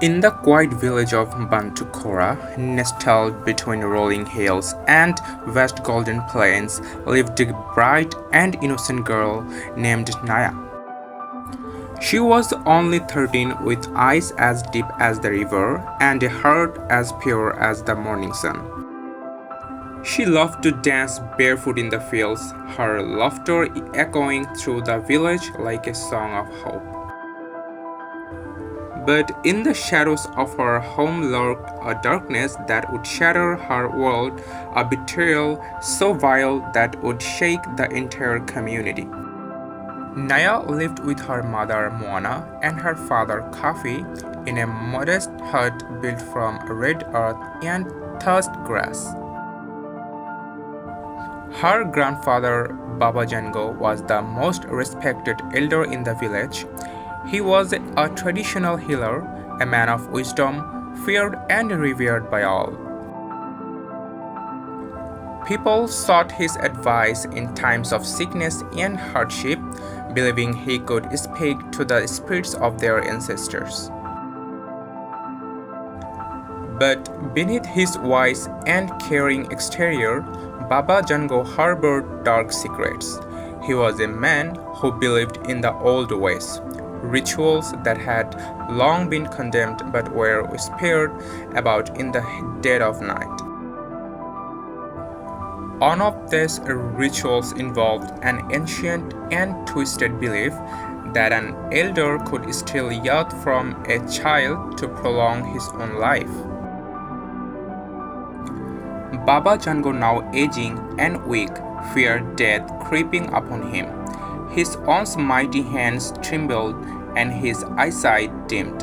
In the quiet village of Bantukora, nestled between rolling hills and vast golden plains, lived a bright and innocent girl named Naya. She was only 13, with eyes as deep as the river and a heart as pure as the morning sun. She loved to dance barefoot in the fields, her laughter echoing through the village like a song of hope. But in the shadows of her home lurked a darkness that would shatter her world, a betrayal so vile that would shake the entire community. Naya lived with her mother Moana and her father Kafi in a modest hut built from red earth and thirst grass. Her grandfather Baba Jango was the most respected elder in the village. He was a traditional healer, a man of wisdom, feared and revered by all. People sought his advice in times of sickness and hardship, believing he could speak to the spirits of their ancestors. But beneath his wise and caring exterior, Baba Jango harbored dark secrets. He was a man who believed in the old ways, rituals that had long been condemned but were whispered about in the dead of night. One of these rituals involved an ancient and twisted belief that an elder could steal youth from a child to prolong his own life. Baba Jango, now aging and weak, feared death creeping upon him. His once mighty hands trembled and his eyesight dimmed.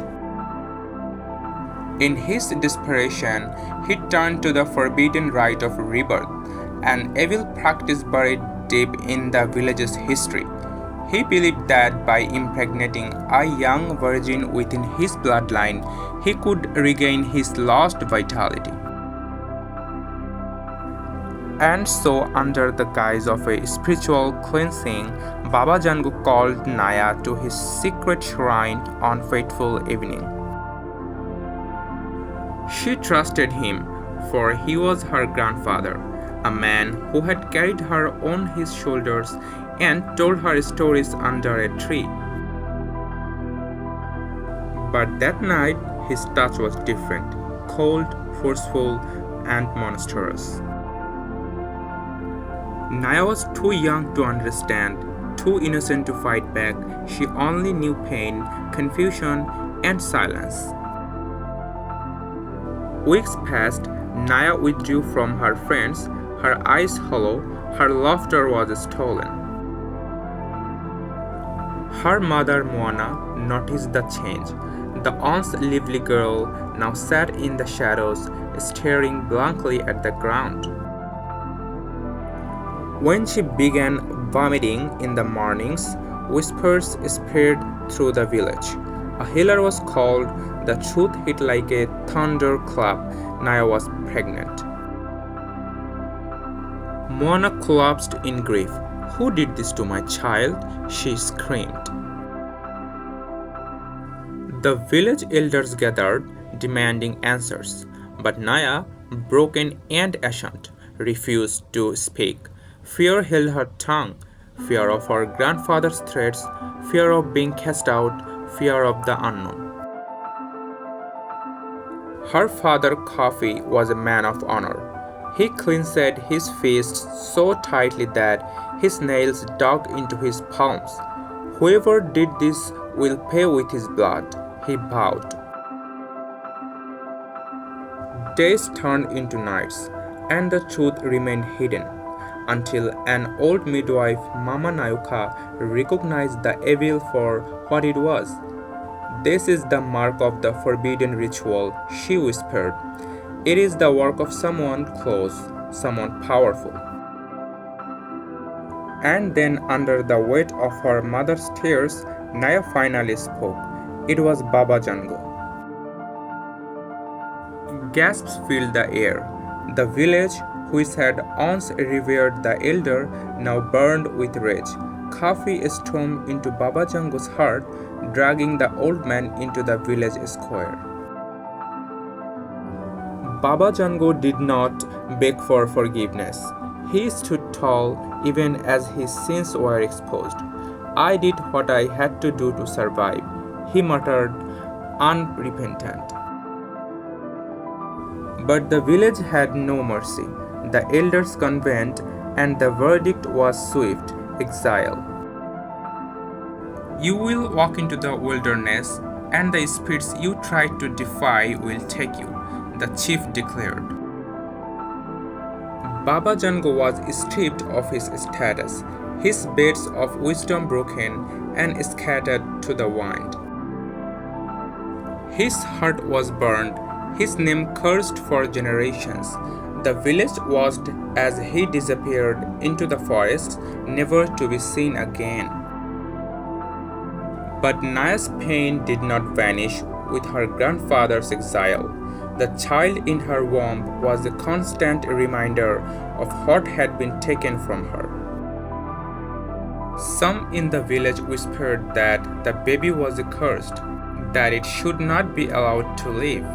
In his desperation, he turned to the forbidden rite of rebirth, an evil practice buried deep in the village's history. He believed that by impregnating a young virgin within his bloodline, he could regain his lost vitality. And so, under the guise of a spiritual cleansing, Baba Jango called Naya to his secret shrine on fateful evening. She trusted him, for he was her grandfather, a man who had carried her on his shoulders and told her stories under a tree. But that night, his touch was different, cold, forceful, and monstrous. Naya was too young to understand, too innocent to fight back. She only knew pain, confusion, and silence. Weeks passed. Naya withdrew from her friends, her eyes hollow, her laughter was stolen. Her mother Moana noticed the change. The once lively girl now sat in the shadows, staring blankly at the ground. When she began vomiting in the mornings, whispers spread through the village. A healer was called. The truth hit like a thunderclap. Naya was pregnant. Moana collapsed in grief. "Who did this to my child?" she screamed. The village elders gathered, demanding answers. But Naya, broken and ashamed, refused to speak. Fear held her tongue, fear of her grandfather's threats, fear of being cast out, fear of the unknown. Her father Kafi was a man of honor. He clenched his fists so tightly that his nails dug into his palms. "Whoever did this will pay with his blood," he vowed. Days turned into nights, and the truth remained hidden, until an old midwife, Mama Nayuka, recognized the evil for what it was. "This is the mark of the forbidden ritual," she whispered. "It is the work of someone close, someone powerful." And then, under the weight of her mother's tears, Naya finally spoke. It was Baba Jango. Gasps filled the air. The village, which had once revered the elder, now burned with rage. Kafi stormed into Baba Jango's heart, dragging the old man into the village square. Baba Jango did not beg for forgiveness. He stood tall even as his sins were exposed. I did what I had to do to survive, he muttered, unrepentant. But the village had no mercy. The elders convened, and the verdict was swift exile. You will walk into the wilderness, and the spirits you tried to defy will take you, the chief declared. Baba Jango was stripped of his status, his beds of wisdom broken and scattered to the wind. His heart was burned, his name cursed for generations. The village watched as he disappeared into the forest, never to be seen again. But Naya's pain did not vanish with her grandfather's exile. The child in her womb was a constant reminder of what had been taken from her. Some in the village whispered that the baby was accursed, that it should not be allowed to live.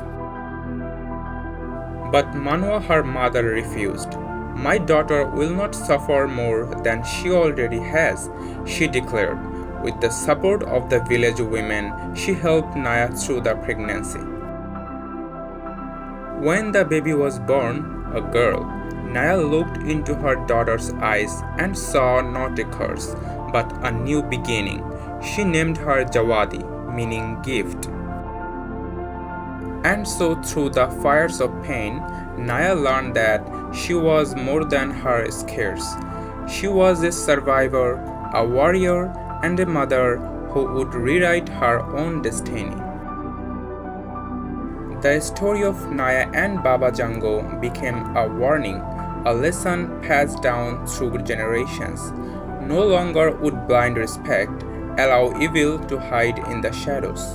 But Manwa, her mother, refused. My daughter will not suffer more than she already has, she declared. With the support of the village women, she helped Naya through the pregnancy. When the baby was born, a girl, Naya looked into her daughter's eyes and saw not a curse, but a new beginning. She named her Jawadi, meaning gift. And so through the fires of pain, Naya learned that she was more than her scares. She was a survivor, a warrior, and a mother who would rewrite her own destiny. The story of Naya and Baba Jango became a warning, a lesson passed down through generations. No longer would blind respect allow evil to hide in the shadows.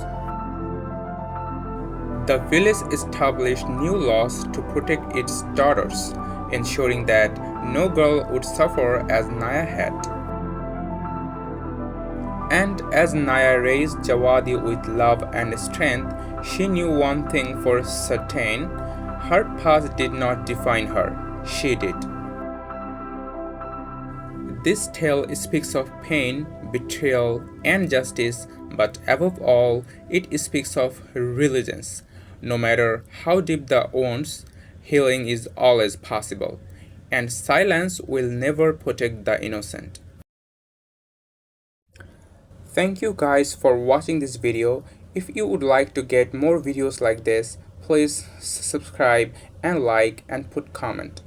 The village established new laws to protect its daughters, ensuring that no girl would suffer as Naya had. And as Naya raised Jawadi with love and strength, she knew one thing for certain: her past did not define her, she did. This tale speaks of pain, betrayal, and justice, but above all, it speaks of resilience. No matter how deep the wounds, healing is always possible, and silence will never protect the innocent. Thank you guys for watching this video. If you would like to get more videos like this, please subscribe and like and put comment.